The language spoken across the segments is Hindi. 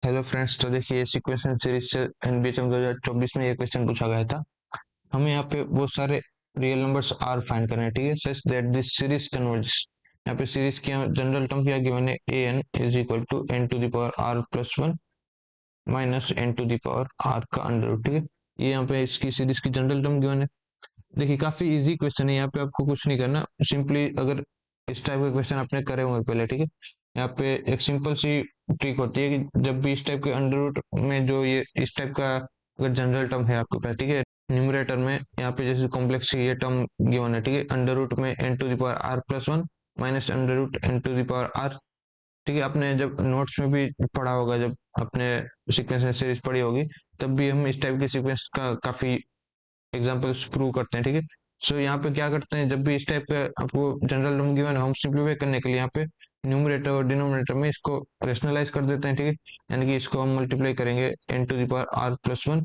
हेलो फ्रेंड्स, तो देखिए इसी क्वेश्चन सीरीज से एनबीएचएम 2024 में ये क्वेश्चन पूछा गया था। हमें यहाँ पे बहुत सारे रियल नंबर्स आर फाइंड करने हैं, ठीक है। Such that this series converges. यहाँ पे सीरीज की जनरल टर्म क्या गिवन है, a n is equal to n to the power r plus one minus n to the power r का अंडर रूट, ठीक है। ये यहाँ पे इसकी सीरीज की जनरल टर्म गिवन है। देखिए काफी इजी क्वेश्चन है, यहाँ पे आपको कुछ नहीं करना। सिंपली अगर इस टाइप के क्वेश्चन आपने करे हुए पहले, ठीक है, यहाँ पे एक सिंपल सी ट्रिक होती है कि जब भी इस टाइप के अंडर रूट में जो ये इस टाइप का अगर जनरल टर्म है आपके पास, ठीक है, न्यूमरेटर में यहाँ पे जैसे कॉम्प्लेक्स ये टर्म गिवन है, ठीक है, अंडर रूट में n to the power r plus one minus under root n to the power r, ठीक है। आपने जब नोट्स में भी पढ़ा होगा, जब आपने सीक्वेंस सीरीज पढ़ी होगी, तब भी हम इस टाइप के सीक्वेंस का काफी एग्जांपल्स प्रूव करते हैं, ठीक है। सो यहाँ पे क्या करते हैं, जब भी इस टाइप का आपको जनरल टर्म गिवन है, हम सिंप्लीफाई करने के लिए यहाँ पे न्यूमरेटर और डिनोमिनेटर में इसको रेशनलाइज कर देते हैं, ठीक है। यानी कि इसको हम मल्टीप्लाई करेंगे n to the power r plus one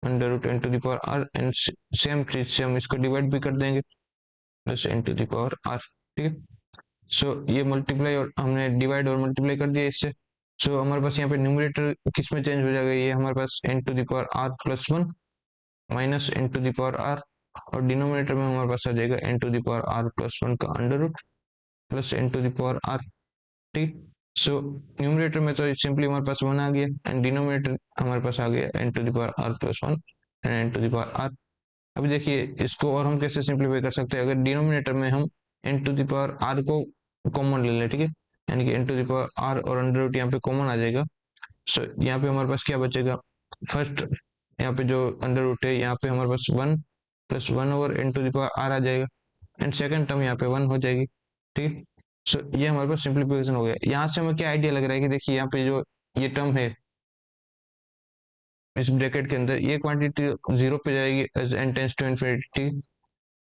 under root n to the power r, and same चीज से हम इसको डिवाइड भी कर देंगे plus n to the power r, ठीक है। सो ये मल्टीप्लाई और हमने डिवाइड और मल्टीप्लाई कर दिया इससे। सो हमारे पास यहाँ पे न्यूमरेटर किस में चेंज हो जाएगा, ये हमारे पास n to the power r plus one minus n to the power r, और डिनोमिनेटर में हमारे पास आ जाएगा n to the power r plus one का under root plus n to the power r, ठीक। सो न्यूमरेटर में तो सिंपली हमारे पास वन आ गया, एंड डिनोमिनेटर हमारे पास आ गया n to the power r plus one and n to the power r. अभी देखिए इसको और हम कैसे सिंप्लीफाई कर सकते हैं, अगर डिनोमिनेटर में हम n to the power r को कॉमन ले लें, ठीक है, यानी कि n to the power r और अंडर रूट यहाँ पे कॉमन आ जाएगा। सो यहाँ पे हमारे पास क्या बचेगा, फर्स्ट यहाँ पे जो अंडर रूट है, यहाँ पे हमारे पास one plus one over n to the power r आ जाएगा, एंड सेकंड टर्म यहाँ पे वन हो जाएगी, ठीक। सो ये हमारे पास सिंप्लीफिकेशन हो गया। यहाँ से हमें क्या आइडिया लग रहा है कि देखिए यहाँ पे जो ये टर्म है इस ब्रैकेट के अंदर, ये क्वांटिटी जीरो पे जाएगी as n tends to infinity.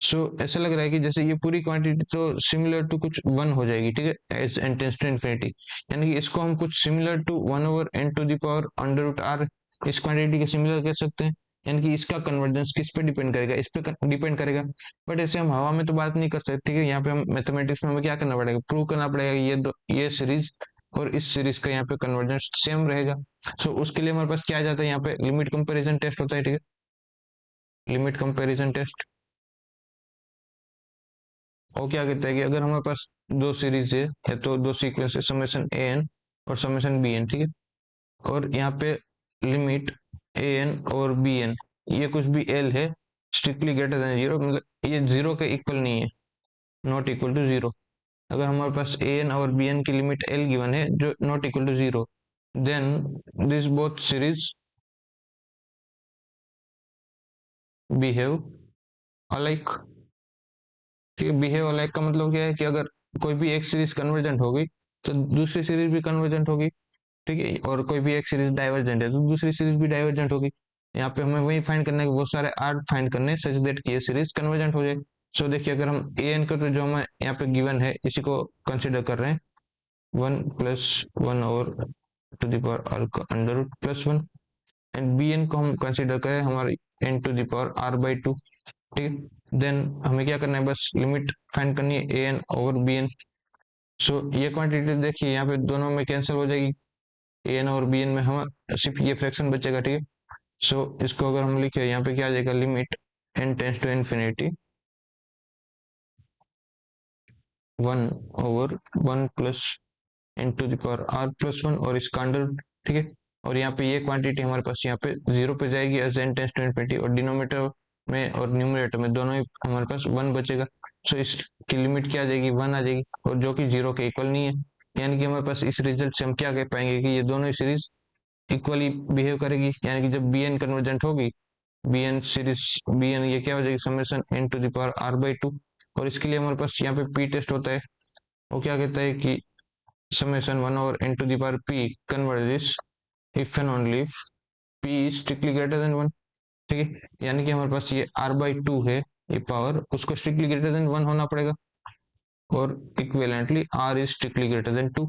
So ऐसा लग रहा है कि जैसे ये पूरी क्वांटिटी तो सिमिलर टू कुछ वन हो जाएगी, ठीक है, as n tends to infinity. यानी कि इसको हम कुछ similar to one over n to the power under root r इस क्वांटिटी के सिमिलर कह सकते हैं। यानी कि इसका कन्वर्जेंस किस पे डिपेंड करेगा, इस पे डिपेंड करेगा। बट ऐसे हम हवा में तो बात नहीं कर सकते, ठीक है। यहाँ पे हम मैथमेटिक्स में हमें क्या करना पड़ेगा, प्रूव करना पड़ेगा ये सीरीज और इस सीरीज का यहाँ पे कन्वर्जेंस सेम रहेगा। सो उसके लिए हमारे पास क्या आ जाता है, यहाँ पे लिमिट कंपेरिजन टेस्ट होता है, ठीक है, लिमिट कंपेरिजन टेस्ट। वो क्या कहता है कि अगर हमारे पास दो सीरीज है या तो दो सीक्वेंस है, समेशन ए एन और समेशन बी एन, ठीक है, और यहाँ पे लिमिट ए एन और बी एन ये कुछ भी एल है स्ट्रिक्टली ग्रेटर देन जीरो, मतलब ये जीरो के इक्वल नहीं है, नॉट इक्वल टू जीरो। अगर हमारे पास ए एन और बी एन की लिमिट एल गिवन है जो not equal to zero, then this both series behave alike, ठीक है। बिहेव अलाइक का मतलब क्या है कि अगर कोई भी एक सीरीज कन्वर्जेंट होगी तो दूसरी सीरीज भी कन्वर्जेंट होगी, ठीक है, और कोई भी एक सीरीज डाइवर्जेंट है तो दूसरी सीरीज भी डाइवर्जेंट होगी। यहाँ पे हमें वही फाइंड करना है कि बहुत सारे आर फाइंड करने सच दैट कि ये सीरीज कन्वर्जेंट हो जाए। सो देखिए अगर हम ए एन को तो जो हमें यहाँ पे गिवन है इसी को कंसिडर कर रहे हैं, one plus one over to the power r का under root plus one, and b n को हम कंसिडर करें हमारे n to the power r by two, ठीक है। देन हमें क्या करना है, बस लिमिट फाइंड करनी है a N over B N. सो ये क्वांटिटी देखिए यहाँ पे दोनों में कैंसिल हो जाएगी, ए एन और बी एन में हम सिर्फ ये फ्रैक्शन बचेगा, ठीक है। सो इसको अगर हम लिखे यहाँ पे क्या आ जाएगा, limit n tends to infinity one over one plus n to the power r plus one और इसका अंडर, ठीक है। और यहाँ पे ये क्वांटिटी हमारे पास यहाँ पे जीरो पे जाएगी as n tends to infinity, और डिनोमिनेटर में और न्यूमरेटर में दोनों ही हमारे पास वन बचेगा। सो इसकी लिमिट क्या आ जाएगी, वन आ जाएगी, और जो कि जीरो के इक्वल नहीं है। यानी कि हमारे पास इस रिजल्ट से हम क्या कह पाएंगे कि ये दोनों ही सीरीज इक्वली बिहेव करेगी। यानी कि जब बी एन कन्वर्जेंट होगी, b n series b n ये क्या हो जाएगी, summation n to the power r by two. और इसके लिए हमारे पास यहाँ पे पी टेस्ट होता है, वो क्या कहता है कि summation one over n to the power p converges if and only if p is strictly greater than one, ठीक है। यानी कि हमारे पास ये आर बाई टू है, ये पावर उसको स्ट्रिक्टली ग्रेटर देन वन होना पड़ेगा, और equivalently r is strictly greater than two,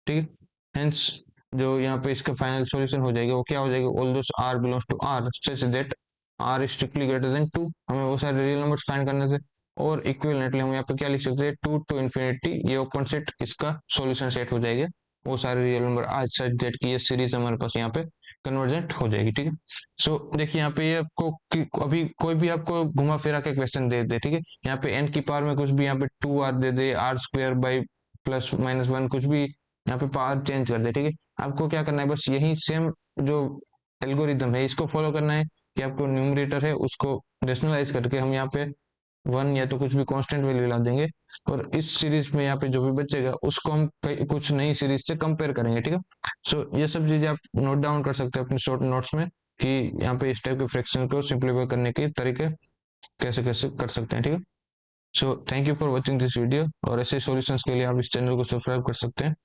ठीक है। हेंस जो यहाँ पे इसका फाइनल सॉल्यूशन हो जाएगा वो क्या हो जाएगा, all those r belongs to r such that r is strictly greater than two. हमें वो सारे रियल नंबर्स फाइंड करने से, और इक्विवेलेंटली हम यहाँ पे क्या लिख सकते हैं, टू टू इन्फिनिटी, ये ओपन सेट इसका सॉल्यूशन सेट हो जाएगा। वो सारे रियल नंबर आज सच दैट की ये सीरीज हमारे पास यहाँ पे कन्वर्जेंट हो जाएगी, ठीक है। सो देखिए यहाँ पे ये आपको अभी कोई भी आपको घुमा फिरा के क्वेश्चन दे दे, ठीक है, यहाँ पे n की पावर में कुछ भी यहाँ पे 2r they they, r square by plus minus 1 कुछ भी यहाँ पे पावर चेंज कर दे, ठीक है। आपको क्या करना है, बस यही सेम जो एल्गोरिदम है इसको फॉलो करना है कि आपको न्यूमरेटर है उसको रेशनलाइज करके हम यहाँ पे 1 या तो कुछ भी कांस्टेंट वैल्यू ला देंगे, और इस सीरीज में यहाँ पे जो भी बचेगा उसको हम कुछ नई सीरीज से कंपेयर करेंगे, ठीक है। सो ये सब चीजें आप नोट डाउन कर सकते हैं अपने शॉर्ट नोट्स में कि यहाँ पे इस टाइप के फ्रैक्शन को सिंप्लीफाई करने के तरीके कैसे कैसे कर सकते हैं, ठीक है। So thank you for watching this video, और ऐसे सॉल्यूशंस के लिए आप इस चैनल को सब्सक्राइब कर सकते हैं।